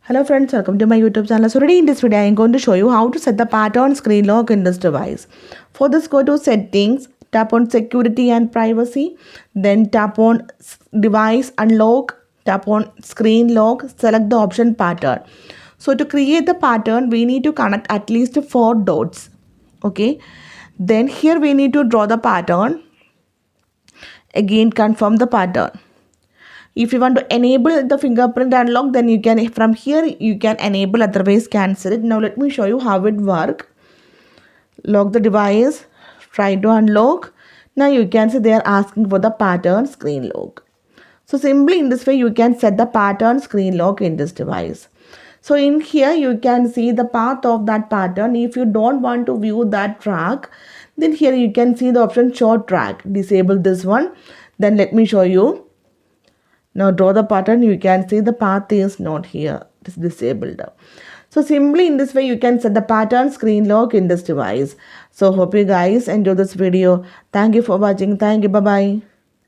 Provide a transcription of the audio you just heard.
Hello friends, welcome to my YouTube channel. So today in this video I am going to show you how to set the pattern screen lock in this device. For this, go to settings, tap on security and privacy, then tap on device unlock, tap on screen lock, select the option pattern. So to create the pattern we need to connect at least 4 dots. Okay, then here we need to draw the pattern. Again confirm the pattern. If you want to enable the fingerprint unlock, then you can, from here you can enable, otherwise cancel it. Now let me show you how it works. Lock the device, try to unlock. Now you can see they are asking for the pattern screen lock. So simply in this way you can set the pattern screen lock in this device. So in here you can see the path of that pattern. If you don't want to view that track, then here you can see the option show track. Disable this one. Then let me show you. Now draw the pattern. You can see the path is not here. It is disabled. So simply in this way you can set the pattern screen lock in this device. So hope you guys enjoy this video. Thank you for watching. Thank you. Bye bye.